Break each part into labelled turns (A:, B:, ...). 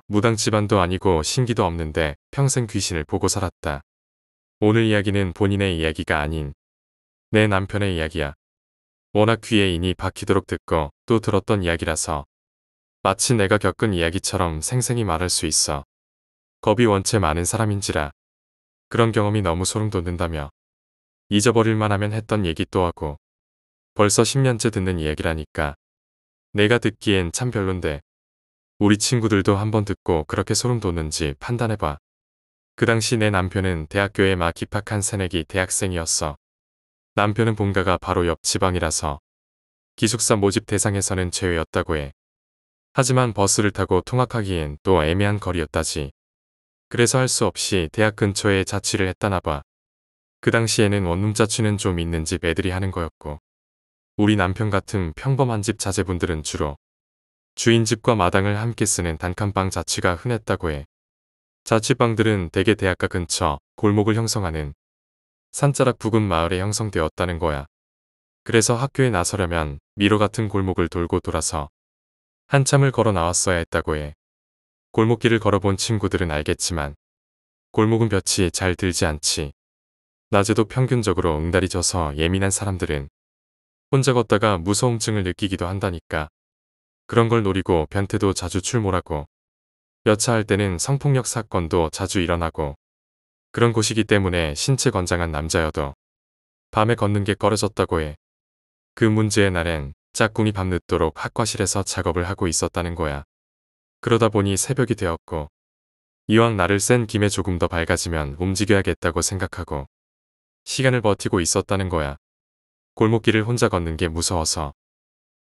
A: 무당 집안도 아니고 신기도 없는데 평생 귀신을 보고 살았다. 오늘 이야기는 본인의 이야기가 아닌 내 남편의 이야기야. 워낙 귀에 인이 박히도록 듣고 또 들었던 이야기라서 마치 내가 겪은 이야기처럼 생생히 말할 수 있어. 겁이 원체 많은 사람인지라 그런 경험이 너무 소름 돋는다며 잊어버릴만 하면 했던 얘기 또 하고 벌써 10년째 듣는 이야기라니까 내가 듣기엔 참 별론데 우리 친구들도 한번 듣고 그렇게 소름 돋는지 판단해봐. 그 당시 내 남편은 대학교에 막 입학한 새내기 대학생이었어. 남편은 본가가 바로 옆 지방이라서 기숙사 모집 대상에서는 제외였다고 해. 하지만 버스를 타고 통학하기엔 또 애매한 거리였다지. 그래서 할 수 없이 대학 근처에 자취를 했다나 봐. 그 당시에는 원룸 자취는 좀 있는 집 애들이 하는 거였고 우리 남편 같은 평범한 집 자제분들은 주로 주인집과 마당을 함께 쓰는 단칸방 자취가 흔했다고 해. 자취방들은 대개 대학가 근처 골목을 형성하는 산자락 부근 마을에 형성되었다는 거야. 그래서 학교에 나서려면 미로 같은 골목을 돌고 돌아서 한참을 걸어 나왔어야 했다고 해. 골목길을 걸어본 친구들은 알겠지만 골목은 볕이 잘 들지 않지. 낮에도 평균적으로 응달이 져서 예민한 사람들은 혼자 걷다가 무서움증을 느끼기도 한다니까. 그런 걸 노리고 변태도 자주 출몰하고 여차할 때는 성폭력 사건도 자주 일어나고 그런 곳이기 때문에 신체 건장한 남자여도 밤에 걷는 게 꺼려졌다고 해. 그 문제의 날엔 짝꿍이 밤늦도록 학과실에서 작업을 하고 있었다는 거야. 그러다 보니 새벽이 되었고 이왕 날을 센 김에 조금 더 밝아지면 움직여야겠다고 생각하고 시간을 버티고 있었다는 거야. 골목길을 혼자 걷는 게 무서워서.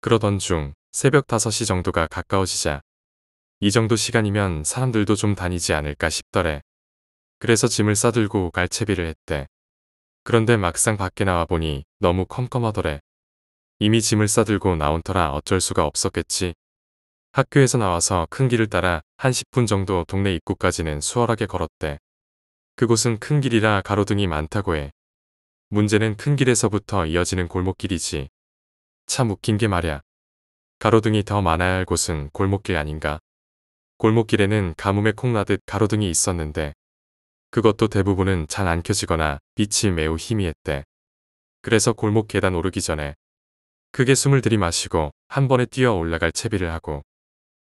A: 그러던 중 새벽 5시 정도가 가까워지자 이 정도 시간이면 사람들도 좀 다니지 않을까 싶더래. 그래서 짐을 싸들고 갈채비를 했대. 그런데 막상 밖에 나와보니 너무 컴컴하더래. 이미 짐을 싸들고 나온 터라 어쩔 수가 없었겠지. 학교에서 나와서 큰 길을 따라 한 10분 정도 동네 입구까지는 수월하게 걸었대. 그곳은 큰 길이라 가로등이 많다고 해. 문제는 큰 길에서부터 이어지는 골목길이지. 참 웃긴 게 말야. 가로등이 더 많아야 할 곳은 골목길 아닌가. 골목길에는 가뭄에 콩나듯 가로등이 있었는데 그것도 대부분은 잘 안 켜지거나 빛이 매우 희미했대. 그래서 골목 계단 오르기 전에 크게 숨을 들이마시고 한 번에 뛰어 올라갈 채비를 하고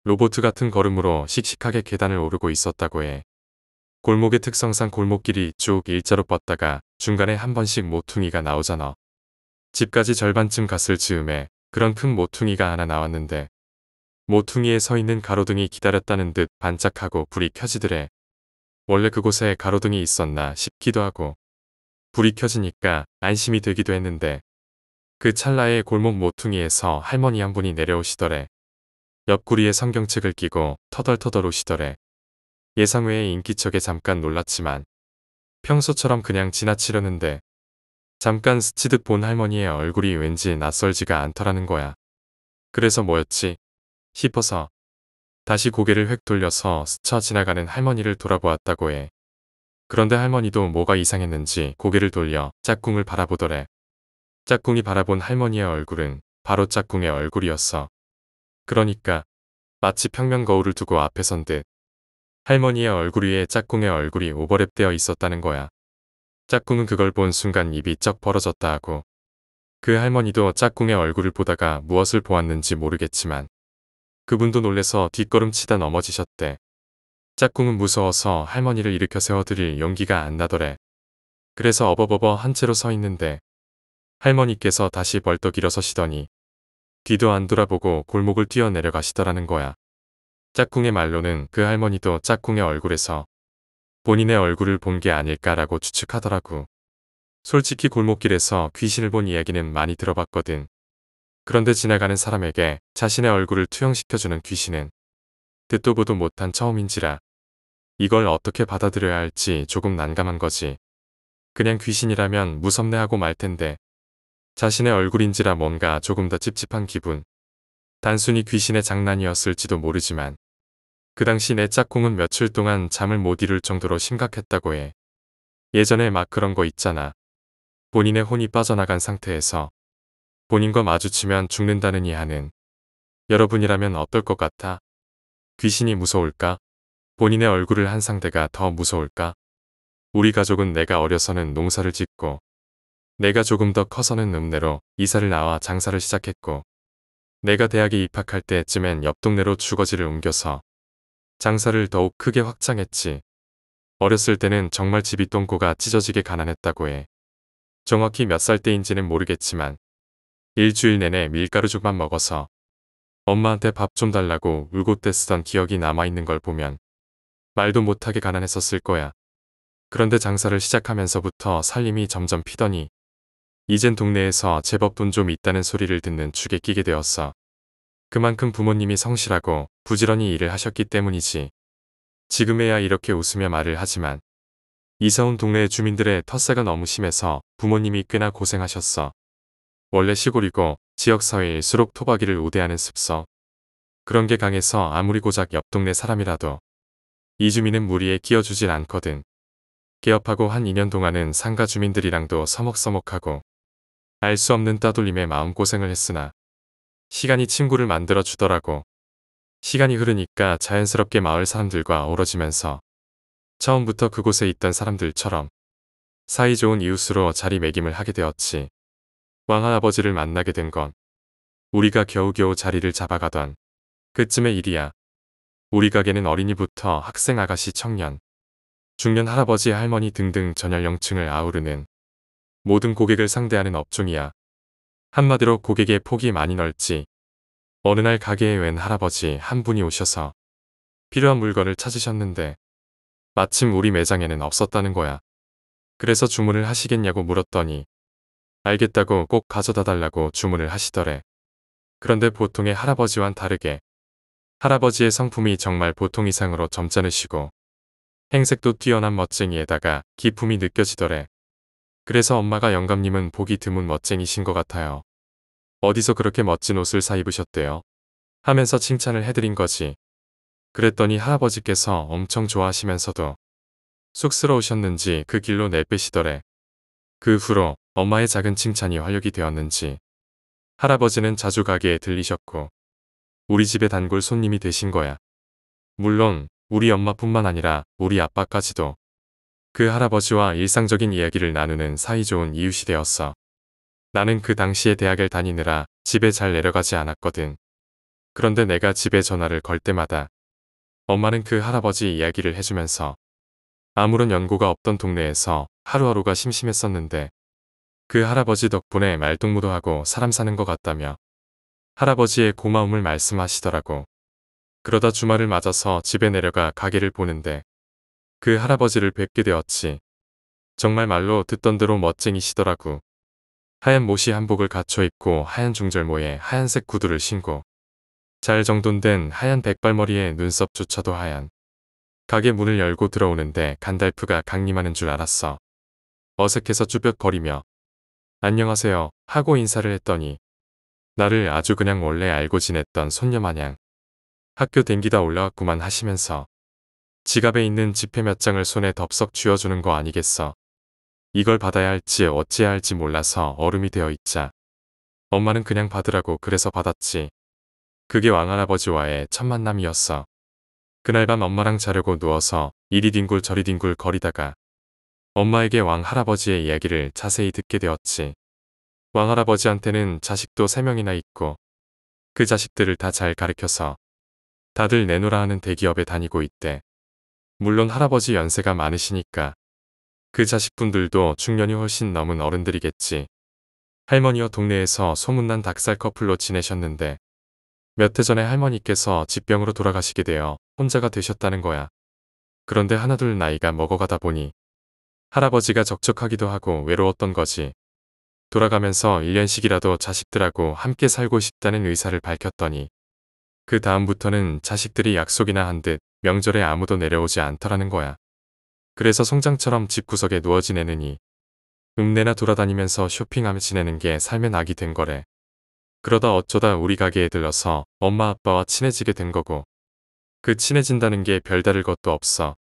A: 로보트 같은 걸음으로 씩씩하게 계단을 오르고 있었다고 해. 골목의 특성상 골목길이 쭉 일자로 뻗다가 중간에 한 번씩 모퉁이가 나오잖아. 집까지 절반쯤 갔을 즈음에 그런 큰 모퉁이가 하나 나왔는데 모퉁이에 서 있는 가로등이 기다렸다는 듯 반짝하고 불이 켜지더래. 원래 그곳에 가로등이 있었나 싶기도 하고 불이 켜지니까 안심이 되기도 했는데 그 찰나에 골목 모퉁이에서 할머니 한 분이 내려오시더래. 옆구리에 성경책을 끼고 터덜터덜 오시더래. 예상 외의 인기척에 잠깐 놀랐지만 평소처럼 그냥 지나치려는데 잠깐 스치듯 본 할머니의 얼굴이 왠지 낯설지가 않더라는 거야. 그래서 뭐였지 싶어서 다시 고개를 획 돌려서 스쳐 지나가는 할머니를 돌아보았다고 해. 그런데 할머니도 뭐가 이상했는지 고개를 돌려 짝꿍을 바라보더래. 짝꿍이 바라본 할머니의 얼굴은 바로 짝꿍의 얼굴이었어. 그러니까 마치 평면 거울을 두고 앞에 선 듯 할머니의 얼굴 위에 짝꿍의 얼굴이 오버랩되어 있었다는 거야. 짝꿍은 그걸 본 순간 입이 쩍 벌어졌다 하고 그 할머니도 짝꿍의 얼굴을 보다가 무엇을 보았는지 모르겠지만 그분도 놀래서 뒷걸음치다 넘어지셨대. 짝꿍은 무서워서 할머니를 일으켜 세워드릴 용기가 안 나더래. 그래서 어버버버 한 채로 서 있는데 할머니께서 다시 벌떡 일어서시더니 뒤도 안 돌아보고 골목을 뛰어내려가시더라는 거야. 짝꿍의 말로는 그 할머니도 짝꿍의 얼굴에서 본인의 얼굴을 본 게 아닐까라고 추측하더라고. 솔직히 골목길에서 귀신을 본 이야기는 많이 들어봤거든. 그런데 지나가는 사람에게 자신의 얼굴을 투영시켜주는 귀신은 듣도 보도 못한 처음인지라 이걸 어떻게 받아들여야 할지 조금 난감한 거지. 그냥 귀신이라면 무섭네 하고 말 텐데 자신의 얼굴인지라 뭔가 조금 더 찝찝한 기분. 단순히 귀신의 장난이었을지도 모르지만 그 당시 내 짝꿍은 며칠 동안 잠을 못 이룰 정도로 심각했다고 해. 예전에 막 그런 거 있잖아. 본인의 혼이 빠져나간 상태에서 본인과 마주치면 죽는다느니 하는. 여러분이라면 어떨 것 같아? 귀신이 무서울까? 본인의 얼굴을 한 상대가 더 무서울까? 우리 가족은 내가 어려서는 농사를 짓고 내가 조금 더 커서는 읍내로 이사를 나와 장사를 시작했고 내가 대학에 입학할 때쯤엔 옆 동네로 주거지를 옮겨서 장사를 더욱 크게 확장했지. 어렸을 때는 정말 집이 똥꼬가 찢어지게 가난했다고 해. 정확히 몇 살 때인지는 모르겠지만 일주일 내내 밀가루죽만 먹어서 엄마한테 밥 좀 달라고 울고 떼쓰던 기억이 남아있는 걸 보면 말도 못하게 가난했었을 거야. 그런데 장사를 시작하면서부터 살림이 점점 피더니 이젠 동네에서 제법 돈 좀 있다는 소리를 듣는 축에 끼게 되었어. 그만큼 부모님이 성실하고 부지런히 일을 하셨기 때문이지. 지금에야 이렇게 웃으며 말을 하지만 이사온 동네 주민들의 텃세가 너무 심해서 부모님이 꽤나 고생하셨어. 원래 시골이고 지역사회일수록 토박이를 우대하는 습성. 그런 게 강해서 아무리 고작 옆 동네 사람이라도 이주민은 무리에 끼어주질 않거든. 개업하고 한 2년 동안은 상가 주민들이랑도 서먹서먹하고 알 수 없는 따돌림에 마음고생을 했으나 시간이 친구를 만들어 주더라고. 시간이 흐르니까 자연스럽게 마을 사람들과 어우러지면서 처음부터 그곳에 있던 사람들처럼 사이좋은 이웃으로 자리매김을 하게 되었지. 왕할아버지를 만나게 된 건 우리가 겨우겨우 자리를 잡아가던 그쯤의 일이야. 우리 가게는 어린이부터 학생, 아가씨, 청년, 중년, 할아버지, 할머니 등등 전 연령층을 아우르는 모든 고객을 상대하는 업종이야. 한마디로 고객의 폭이 많이 넓지. 어느 날 가게에 웬 할아버지 한 분이 오셔서 필요한 물건을 찾으셨는데 마침 우리 매장에는 없었다는 거야. 그래서 주문을 하시겠냐고 물었더니 알겠다고 꼭 가져다 달라고 주문을 하시더래. 그런데 보통의 할아버지와는 다르게 할아버지의 성품이 정말 보통 이상으로 점잖으시고 행색도 뛰어난 멋쟁이에다가 기품이 느껴지더래. 그래서 엄마가 영감님은 보기 드문 멋쟁이신 것 같아요. 어디서 그렇게 멋진 옷을 사 입으셨대요? 하면서 칭찬을 해드린 거지. 그랬더니 할아버지께서 엄청 좋아하시면서도 쑥스러우셨는지 그 길로 내빼시더래. 그 후로 엄마의 작은 칭찬이 활력이 되었는지 할아버지는 자주 가게에 들리셨고 우리 집의 단골 손님이 되신 거야. 물론 우리 엄마뿐만 아니라 우리 아빠까지도 그 할아버지와 일상적인 이야기를 나누는 사이좋은 이웃이 되었어. 나는 그 당시에 대학을 다니느라 집에 잘 내려가지 않았거든. 그런데 내가 집에 전화를 걸 때마다 엄마는 그 할아버지 이야기를 해주면서 아무런 연고가 없던 동네에서 하루하루가 심심했었는데 그 할아버지 덕분에 말동무도 사람 사는 것 같다며 할아버지의 고마움을 말씀하시더라고. 그러다 주말을 맞아서 집에 내려가 가게를 보는데 그 할아버지를 뵙게 되었지. 정말 말로 듣던 대로 멋쟁이시더라고. 하얀 모시 한복을 갖춰 입고 하얀 중절모에 하얀색 구두를 신고 잘 정돈된 하얀 백발머리에 눈썹조차도 하얀. 가게 문을 열고 들어오는데 간달프가 강림하는 줄 알았어. 어색해서 쭈뼛거리며 안녕하세요 하고 인사를 했더니 나를 아주 그냥 원래 알고 지냈던 손녀 마냥 학교 댕기다 올라왔구만 하시면서 지갑에 있는 지폐 몇 장을 손에 덥석 쥐어주는 거 아니겠어. 이걸 받아야 할지 어찌해야 할지 몰라서 얼음이 되어 있자 엄마는 그냥 받으라고 그래서 받았지. 그게 왕할아버지와의 첫 만남이었어. 그날 밤 엄마랑 자려고 누워서 이리 뒹굴 저리 뒹굴 거리다가 엄마에게 왕할아버지의 이야기를 자세히 듣게 되었지. 왕할아버지한테는 자식도 3명이나 있고 그 자식들을 다 잘 가르쳐서 다들 내노라 하는 대기업에 다니고 있대. 물론 할아버지 연세가 많으시니까 그 자식분들도 중년이 훨씬 넘은 어른들이겠지. 할머니와 동네에서 소문난 닭살 커플로 지내셨는데 몇 해 전에 할머니께서疾병으로 돌아가시게 되어 혼자가 되셨다는 거야. 그런데 하나둘 나이가 먹어가다 보니 할아버지가 적적하기도 하고 외로웠던 거지. 돌아가면서 1년씩이라도 자식들하고 함께 살고 싶다는 의사를 밝혔더니 그 다음부터는 자식들이 약속이나 한 듯 명절에 아무도 내려오지 않더라는 거야. 그래서 송장처럼 집구석에 누워 지내느니 읍내나 돌아다니면서 쇼핑하며 지내는 게 삶의 낙이 된 거래. 그러다 어쩌다 우리 가게에 들러서 엄마 아빠와 친해지게 된 거고 그 친해진다는 게 별다를 것도 없어.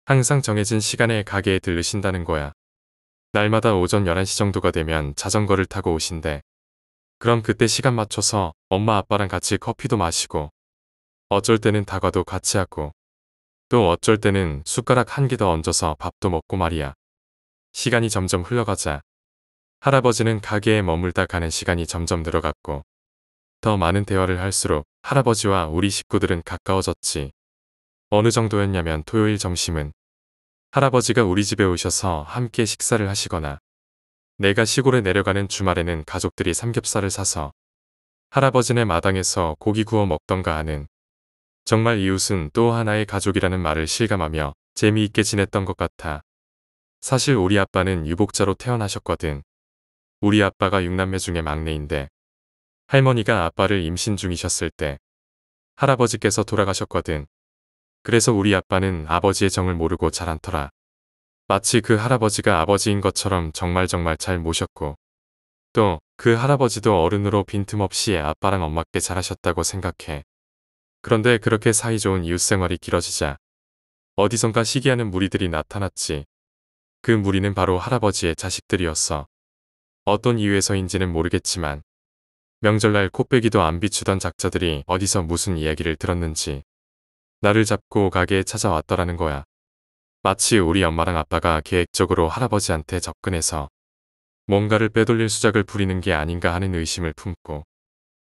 A: 항상 정해진 시간에 가게에 들르신다는 거야. 날마다 오전 11시 정도가 되면 자전거를 타고 오신대. 그럼 그때 시간 맞춰서 엄마 아빠랑 같이 커피도 마시고 어쩔 때는 다과도 같이 하고 또 어쩔 때는 숟가락 한 개 더 얹어서 밥도 먹고 말이야. 시간이 점점 흘러가자 할아버지는 가게에 머물다 가는 시간이 점점 늘어갔고 더 많은 대화를 할수록 할아버지와 우리 식구들은 가까워졌지. 어느 정도였냐면 토요일 점심은 할아버지가 우리 집에 오셔서 함께 식사를 하시거나 내가 시골에 내려가는 주말에는 가족들이 삼겹살을 사서 할아버지네 마당에서 고기 구워 먹던가 하는 정말 이웃은 또 하나의 가족이라는 말을 실감하며 재미있게 지냈던 것 같아. 사실 우리 아빠는 유복자로 태어나셨거든. 우리 아빠가 6남매 중에 막내인데 할머니가 아빠를 임신 중이셨을 때 할아버지께서 돌아가셨거든. 그래서 우리 아빠는 아버지의 정을 모르고 자란터라. 마치 그 할아버지가 아버지인 것처럼 정말 잘 모셨고 또 그 할아버지도 어른으로 빈틈없이 아빠랑 엄마께 잘하셨다고 생각해. 그런데 그렇게 사이좋은 이웃 생활이 길어지자 어디선가 시기하는 무리들이 나타났지. 그 무리는 바로 할아버지의 자식들이었어. 어떤 이유에서인지는 모르겠지만 명절날 코빼기도 안 비추던 작자들이 어디서 무슨 이야기를 들었는지 나를 잡고 가게에 찾아왔더라는 거야. 마치 우리 엄마랑 아빠가 계획적으로 할아버지한테 접근해서 뭔가를 빼돌릴 수작을 부리는 게 아닌가 하는 의심을 품고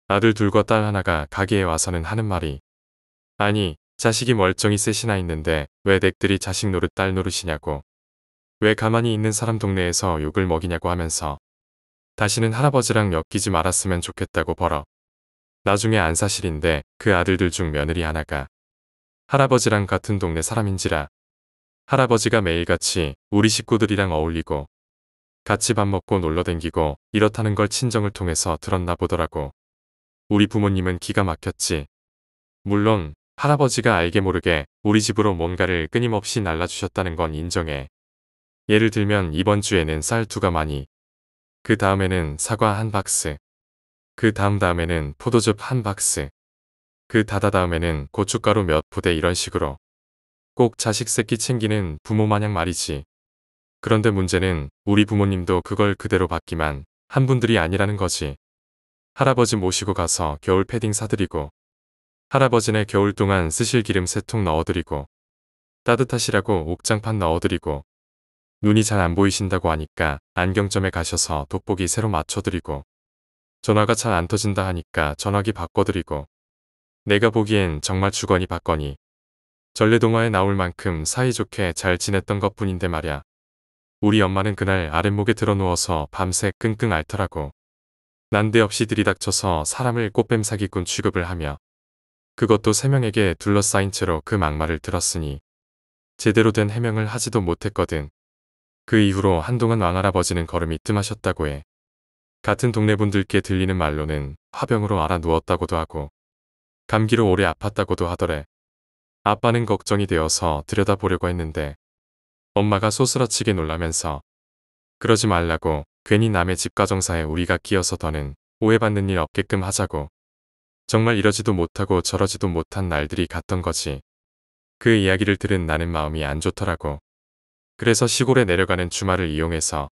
A: 아들 둘과 딸 하나가 가게에 와서는 하는 말이 아니 자식이 멀쩡히 셋이나 있는데 왜 댁들이 자식 노릇 딸 노릇이냐고 왜 가만히 있는 사람 동네에서 욕을 먹이냐고 하면서 다시는 할아버지랑 엮이지 말았으면 좋겠다고 벌어. 나중에 안사실인데 그 아들들 중 며느리 하나가 할아버지랑 같은 동네 사람인지라 할아버지가 매일같이 우리 식구들이랑 어울리고 같이 밥 먹고 놀러 댕기고 이렇다는 걸 친정을 통해서 들었나 보더라고. 우리 부모님은 기가 막혔지. 물론 할아버지가 알게 모르게 우리 집으로 뭔가를 끊임없이 날라주셨다는 건 인정해. 예를 들면 이번 주에는 쌀 2가마니, 그 다음에는 사과 1박스, 그 다음에는 포도즙 1박스, 그 다음에는 고춧가루 몇 포대 이런 식으로 꼭 자식 새끼 챙기는 부모 마냥 말이지. 그런데 문제는 우리 부모님도 그걸 그대로 받기만 한 분들이 아니라는 거지. 할아버지 모시고 가서 겨울 패딩 사드리고 할아버지네 겨울 동안 쓰실 기름 3통 넣어드리고 따뜻하시라고 옥장판 넣어드리고 눈이 잘 안 보이신다고 하니까 안경점에 가셔서 돋보기 새로 맞춰드리고 전화가 잘 안 터진다 하니까 전화기 바꿔드리고 내가 보기엔 정말 주거니 받거니 전래동화에 나올 만큼 사이좋게 잘 지냈던 것뿐인데 말야. 우리 엄마는 그날 아랫목에 들어누워서 밤새 끙끙 앓더라고. 난데없이 들이닥쳐서 사람을 꽃뱀 사기꾼 취급을 하며 그것도 3명에게 둘러싸인 채로 그 막말을 들었으니 제대로 된 해명을 하지도 못했거든. 그 이후로 한동안 왕할아버지는 걸음이 뜸하셨다고 해. 같은 동네 분들께 들리는 말로는 화병으로 앓아 누웠다고도 하고 감기로 오래 아팠다고도 하더래. 아빠는 걱정이 되어서 들여다보려고 했는데 엄마가 소스라치게 놀라면서 그러지 말라고 괜히 남의 집가정사에 우리가 끼어서 더는 오해받는 일 없게끔 하자고. 정말 이러지도 못하고 저러지도 못한 날들이 갔던 거지. 그 이야기를 들은 나는 마음이 안 좋더라고. 그래서 시골에 내려가는 주말을 이용해서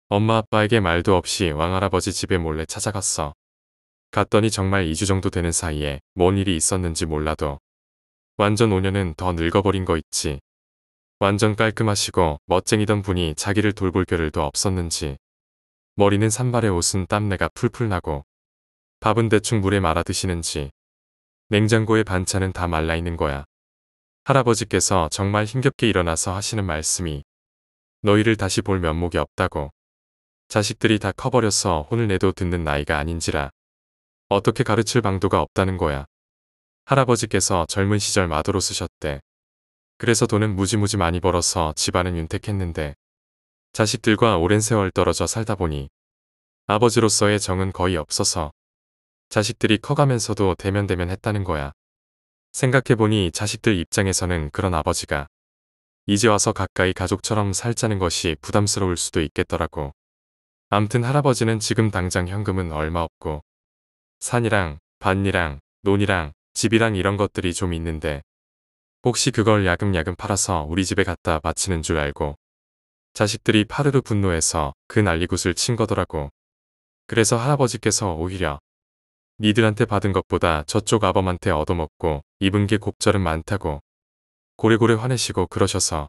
A: 엄마 아빠에게 말도 없이 왕할아버지 집에 몰래 찾아갔어. 갔더니 정말 2주 정도 되는 사이에 뭔 일이 있었는지 몰라도 완전 5년은 더 늙어버린 거 있지. 완전 깔끔하시고 멋쟁이던 분이 자기를 돌볼 겨를도 없었는지 머리는 산발에 옷은 땀내가 풀풀 나고 밥은 대충 물에 말아 드시는지 냉장고에 반찬은 다 말라있는 거야. 할아버지께서 정말 힘겹게 일어나서 하시는 말씀이 너희를 다시 볼 면목이 없다고. 자식들이 다 커버려서 혼을 내도 듣는 나이가 아닌지라 어떻게 가르칠 방도가 없다는 거야. 할아버지께서 젊은 시절 마도로 쓰셨대. 그래서 돈은 무지무지 많이 벌어서 집안은 윤택했는데 자식들과 오랜 세월 떨어져 살다 보니 아버지로서의 정은 거의 없어서 자식들이 커가면서도 대면대면 했다는 거야. 생각해보니 자식들 입장에서는 그런 아버지가 이제 와서 가까이 가족처럼 살자는 것이 부담스러울 수도 있겠더라고. 암튼 할아버지는 지금 당장 현금은 얼마 없고 산이랑 밭이랑 논이랑 집이랑 이런 것들이 좀 있는데 혹시 그걸 야금야금 팔아서 우리 집에 갖다 바치는 줄 알고 자식들이 파르르 분노해서 그 난리굿을 친 거더라고. 그래서 할아버지께서 오히려 니들한테 받은 것보다 저쪽 아범한테 얻어먹고 입은 게 곱절은 많다고 고래고래 화내시고 그러셔서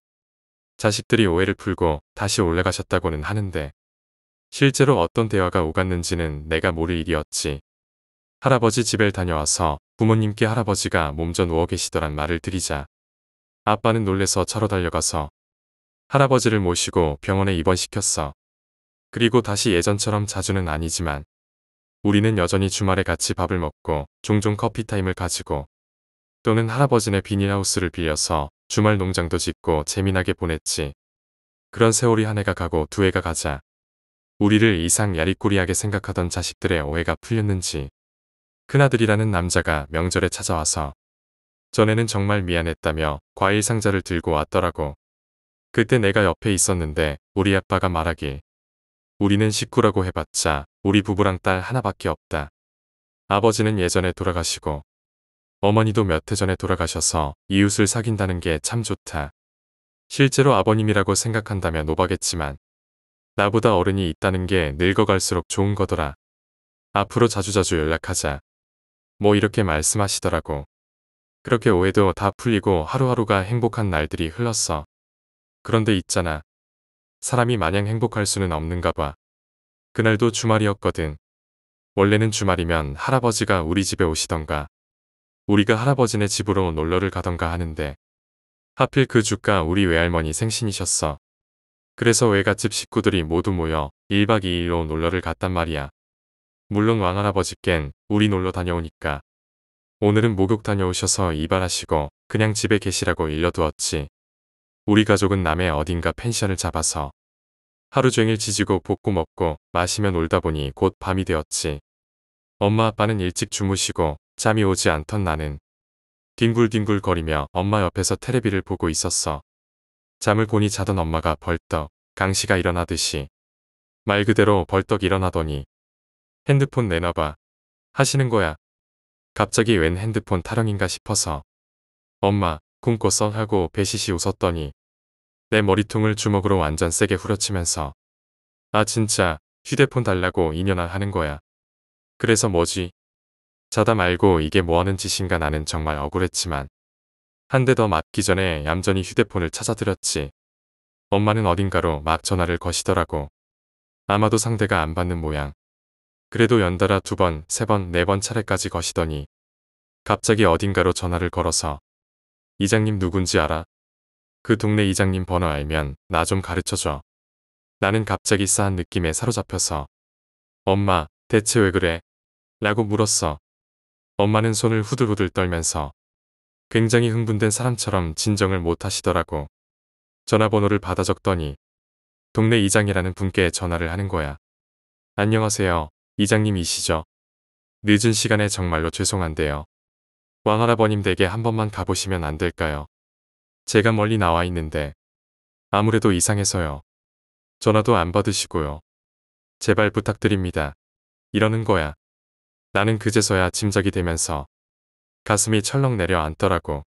A: 자식들이 오해를 풀고 다시 올라가셨다고는 하는데 실제로 어떤 대화가 오갔는지는 내가 모를 일이었지. 할아버지 집에 다녀와서 부모님께 할아버지가 몸져 누워 계시더란 말을 드리자 아빠는 놀래서 차로 달려가서 할아버지를 모시고 병원에 입원시켰어. 그리고 다시 예전처럼 자주는 아니지만 우리는 여전히 주말에 같이 밥을 먹고 종종 커피타임을 가지고 또는 할아버지네 비닐하우스를 빌려서 주말 농장도 짓고 재미나게 보냈지. 그런 세월이 한 해가 가고 두 해가 가자 우리를 이상 야리꾸리하게 생각하던 자식들의 오해가 풀렸는지 큰아들이라는 남자가 명절에 찾아와서 전에는 정말 미안했다며 과일 상자를 들고 왔더라고. 그때 내가 옆에 있었는데 우리 아빠가 말하길 우리는 식구라고 해봤자 우리 부부랑 딸 하나밖에 없다. 아버지는 예전에 돌아가시고 어머니도 몇 해 전에 돌아가셔서 이웃을 사귄다는 게 참 좋다. 실제로 아버님이라고 생각한다면 오바겠지만 나보다 어른이 있다는 게 늙어갈수록 좋은 거더라. 앞으로 자주자주 연락하자. 뭐 이렇게 말씀하시더라고. 그렇게 오해도 다 풀리고 하루하루가 행복한 날들이 흘렀어. 그런데 있잖아. 사람이 마냥 행복할 수는 없는가 봐. 그날도 주말이었거든. 원래는 주말이면 할아버지가 우리 집에 오시던가 우리가 할아버지네 집으로 놀러를 가던가 하는데 하필 그 주가 우리 외할머니 생신이셨어. 그래서 외갓집 식구들이 모두 모여 1박 2일로 놀러를 갔단 말이야. 물론 왕할아버지껜 우리 놀러 다녀오니까 오늘은 목욕 다녀오셔서 이발하시고 그냥 집에 계시라고 일러두었지. 우리 가족은 남해 어딘가 펜션을 잡아서 하루 종일 지지고 볶고 먹고 마시며 놀다 보니 곧 밤이 되었지. 엄마 아빠는 일찍 주무시고 잠이 오지 않던 나는 뒹굴뒹굴 거리며 엄마 옆에서 테레비를 보고 있었어. 잠을 곤히 자던 엄마가 벌떡 강시가 일어나듯이 말 그대로 벌떡 일어나더니 핸드폰 내놔봐 하시는 거야. 갑자기 웬 핸드폰 타령인가 싶어서 엄마 꿈꿔 써 하고 배시시 웃었더니 내 머리통을 주먹으로 완전 세게 후려치면서 아 진짜 휴대폰 달라고 이년아 하는 거야. 그래서 뭐지? 자다 말고 이게 뭐하는 짓인가 나는 정말 억울했지만 한 대 더 맞기 전에 얌전히 휴대폰을 찾아드렸지. 엄마는 어딘가로 막 전화를 거시더라고. 아마도 상대가 안 받는 모양. 그래도 연달아 2번, 3번, 4번 차례까지 거시더니 갑자기 어딘가로 전화를 걸어서 이장님 누군지 알아? 그 동네 이장님 번호 알면 나 좀 가르쳐줘. 나는 갑자기 싸한 느낌에 사로잡혀서 엄마 대체 왜 그래? 라고 물었어. 엄마는 손을 후들후들 떨면서 굉장히 흥분된 사람처럼 진정을 못 하시더라고. 전화번호를 받아 적더니 동네 이장이라는 분께 전화를 하는 거야. 안녕하세요. 이장님이시죠? 늦은 시간에 정말로 죄송한데요. 왕할아버님 댁에 한 번만 가보시면 안 될까요? 제가 멀리 나와 있는데 아무래도 이상해서요. 전화도 안 받으시고요. 제발 부탁드립니다. 이러는 거야. 나는 그제서야 짐작이 되면서 가슴이 철렁 내려앉더라고.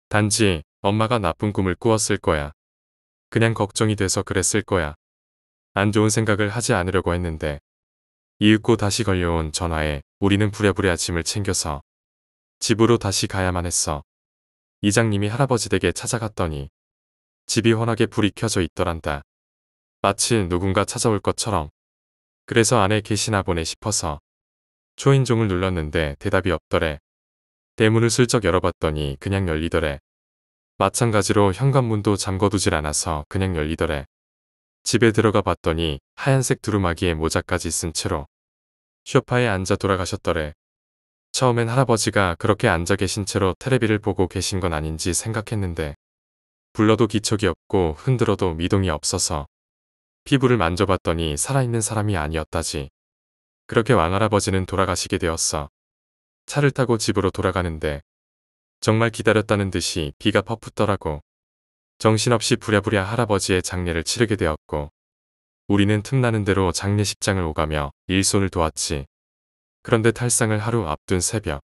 A: 단지 엄마가 나쁜 꿈을 꾸었을 거야. 그냥 걱정이 돼서 그랬을 거야. 안 좋은 생각을 하지 않으려고 했는데 이윽고 다시 걸려온 전화에 우리는 부랴부랴 짐을 챙겨서 집으로 다시 가야만 했어. 이장님이 할아버지 댁에 찾아갔더니 집이 환하게 불이 켜져 있더란다. 마치 누군가 찾아올 것처럼. 그래서 안에 계시나 보네 싶어서 초인종을 눌렀는데 대답이 없더래. 대문을 슬쩍 열어봤더니 그냥 열리더래. 마찬가지로 현관문도 잠궈두질 않아서 그냥 열리더래. 집에 들어가 봤더니 하얀색 두루마기에 모자까지 쓴 채로 소파에 앉아 돌아가셨더래. 처음엔 할아버지가 그렇게 앉아 계신 채로 테레비를 보고 계신 건 아닌지 생각했는데 불러도 기척이 없고 흔들어도 미동이 없어서 피부를 만져봤더니 살아있는 사람이 아니었다지. 그렇게 왕할아버지는 돌아가시게 되었어. 차를 타고 집으로 돌아가는데 정말 기다렸다는 듯이 비가 퍼붓더라고. 정신없이 부랴부랴 할아버지의 장례를 치르게 되었고 우리는 틈나는 대로 장례식장을 오가며 일손을 도왔지. 그런데 탈상을 하루 앞둔 새벽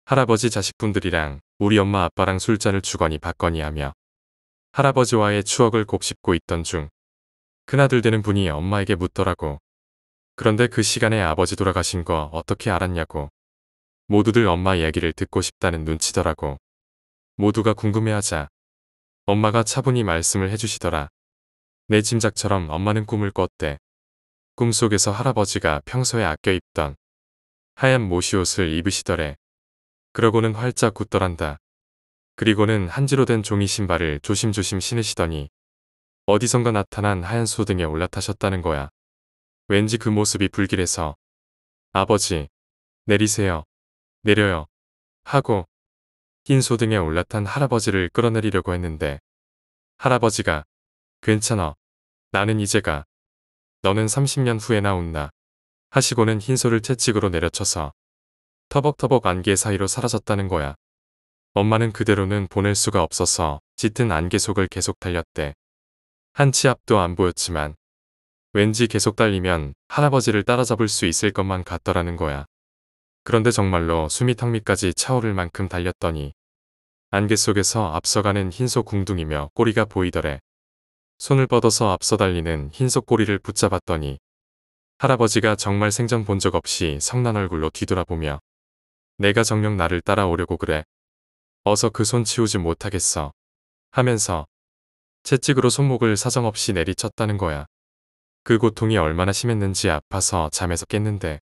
A: 할아버지 자식분들이랑 우리 엄마 아빠랑 술잔을 주거니 받거니 하며 할아버지와의 추억을 곱씹고 있던 중 큰아들 되는 분이 엄마에게 묻더라고. 그런데 그 시간에 아버지 돌아가신 거 어떻게 알았냐고. 모두들 엄마 이야기를 듣고 싶다는 눈치더라고. 모두가 궁금해하자 엄마가 차분히 말씀을 해주시더라. 내 짐작처럼 엄마는 꿈을 꿨대. 꿈속에서 할아버지가 평소에 아껴 입던 하얀 모시옷을 입으시더래. 그러고는 활짝 웃더란다. 그리고는 한지로 된 종이 신발을 조심조심 신으시더니 어디선가 나타난 하얀 소등에 올라타셨다는 거야. 왠지 그 모습이 불길해서 아버지, 내리세요. 내려요. 하고 흰 소등에 올라탄 할아버지를 끌어내리려고 했는데 할아버지가 괜찮아. 나는 이제 가. 너는 30년 후에나 온나. 하시고는 흰소를 채찍으로 내려쳐서 터벅터벅 안개 사이로 사라졌다는 거야. 엄마는 그대로는 보낼 수가 없어서 짙은 안개 속을 계속 달렸대. 한 치 앞도 안 보였지만 왠지 계속 달리면 할아버지를 따라잡을 수 있을 것만 같더라는 거야. 그런데 정말로 숨이 턱 밑까지 차오를 만큼 달렸더니 안개 속에서 앞서가는 흰소 궁둥이며 꼬리가 보이더래. 손을 뻗어서 앞서 달리는 흰소 꼬리를 붙잡았더니 할아버지가 정말 생전 본 적 없이 성난 얼굴로 뒤돌아보며 내가 정녕 나를 따라오려고 그래. 어서 그 손 치우지 못하겠어. 하면서 채찍으로 손목을 사정없이 내리쳤다는 거야. 그 고통이 얼마나 심했는지 아파서 잠에서 깼는데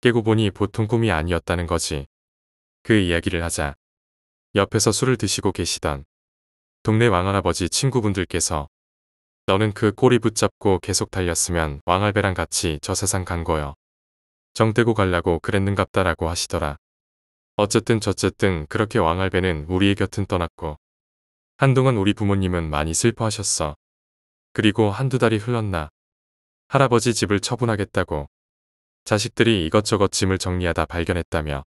A: 깨고 보니 보통 꿈이 아니었다는 거지. 그 이야기를 하자 옆에서 술을 드시고 계시던 동네 왕할아버지 친구분들께서 너는 그 꼬리 붙잡고 계속 달렸으면 왕할배랑 같이 저 세상 간 거여. 정 떼고 갈라고 그랬는갑다라고 하시더라. 어쨌든 저쨌든 그렇게 왕할배는 우리의 곁은 떠났고 한동안 우리 부모님은 많이 슬퍼하셨어. 그리고 한두 달이 흘렀나 할아버지 집을 처분하겠다고 자식들이 이것저것 짐을 정리하다 발견했다며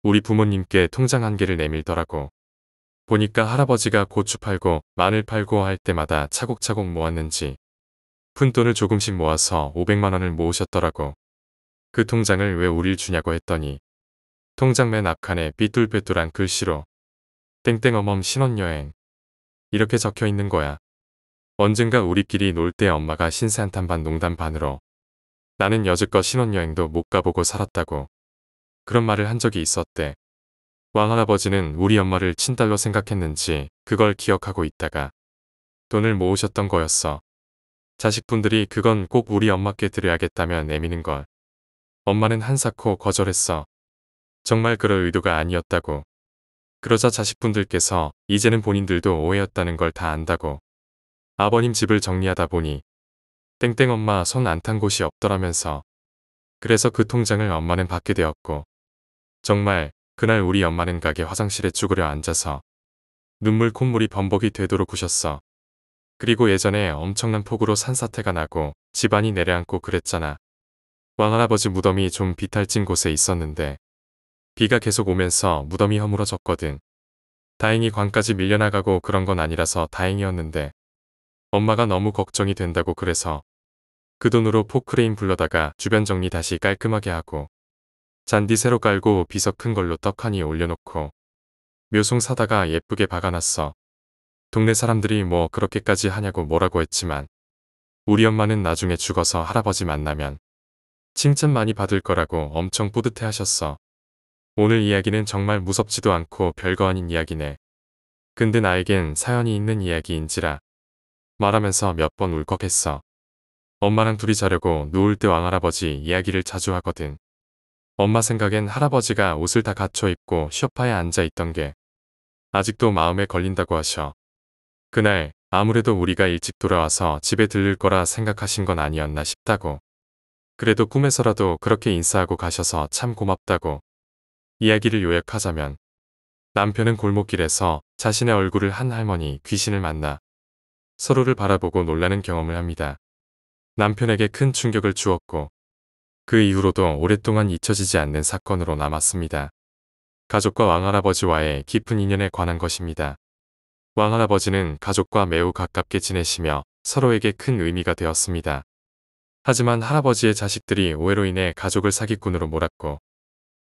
A: 우리 부모님께 통장 한 개를 내밀더라고. 보니까 할아버지가 고추 팔고 마늘 팔고 할 때마다 차곡차곡 모았는지 푼돈을 조금씩 모아서 500만 원을 모으셨더라고. 그 통장을 왜 우릴 주냐고 했더니 통장 맨 앞칸에 삐뚤빼뚤한 글씨로 땡땡어멈 신혼여행 이렇게 적혀 있는 거야. 언젠가 우리끼리 놀 때 엄마가 신세 한탄 반 농담 반으로 나는 여지껏 신혼여행도 못 가보고 살았다고 그런 말을 한 적이 있었대. 왕할아버지는 우리 엄마를 친딸로 생각했는지 그걸 기억하고 있다가 돈을 모으셨던 거였어. 자식분들이 그건 꼭 우리 엄마께 드려야겠다며 내미는 걸. 엄마는 한사코 거절했어. 정말 그럴 의도가 아니었다고. 그러자 자식분들께서 이제는 본인들도 오해였다는 걸 다 안다고. 아버님 집을 정리하다 보니 땡땡 엄마 손 안 탄 곳이 없더라면서. 그래서 그 통장을 엄마는 받게 되었고 정말 그날 우리 엄마는 가게 화장실에 쭈그려 앉아서 눈물 콧물이 범벅이 되도록 우셨어. 그리고 예전에 엄청난 폭우로 산사태가 나고 집안이 내려앉고 그랬잖아. 왕할아버지 무덤이 좀 비탈진 곳에 있었는데 비가 계속 오면서 무덤이 허물어졌거든. 다행히 관까지 밀려나가고 그런 건 아니라서 다행이었는데 엄마가 너무 걱정이 된다고 그래서 그 돈으로 포크레인 불러다가 주변 정리 다시 깔끔하게 하고 잔디 새로 깔고 비석 큰 걸로 떡하니 올려놓고 묘송 사다가 예쁘게 박아놨어. 동네 사람들이 뭐 그렇게까지 하냐고 뭐라고 했지만 우리 엄마는 나중에 죽어서 할아버지 만나면 칭찬 많이 받을 거라고 엄청 뿌듯해 하셨어. 오늘 이야기는 정말 무섭지도 않고 별거 아닌 이야기네. 근데 나에겐 사연이 있는 이야기인지라 말하면서 몇 번 울컥했어. 엄마랑 둘이 자려고 누울 때 왕할아버지 이야기를 자주 하거든. 엄마 생각엔 할아버지가 옷을 다 갖춰 입고 소파에 앉아 있던 게 아직도 마음에 걸린다고 하셔. 그날 아무래도 우리가 일찍 돌아와서 집에 들를 거라 생각하신 건 아니었나 싶다고. 그래도 꿈에서라도 그렇게 인사하고 가셔서 참 고맙다고. 이야기를 요약하자면 남편은 골목길에서 자신의 얼굴을 한 할머니 귀신을 만나 서로를 바라보고 놀라는 경험을 합니다. 남편에게 큰 충격을 주었고 그 이후로도 오랫동안 잊혀지지 않는 사건으로 남았습니다. 가족과 왕할아버지와의 깊은 인연에 관한 것입니다. 왕할아버지는 가족과 매우 가깝게 지내시며 서로에게 큰 의미가 되었습니다. 하지만 할아버지의 자식들이 오해로 인해 가족을 사기꾼으로 몰았고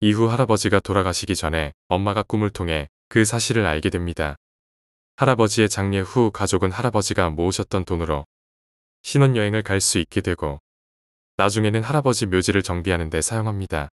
A: 이후 할아버지가 돌아가시기 전에 엄마가 꿈을 통해 그 사실을 알게 됩니다. 할아버지의 장례 후 가족은 할아버지가 모으셨던 돈으로 신혼여행을 갈 수 있게 되고 나중에는 할아버지 묘지를 정비하는 데 사용합니다.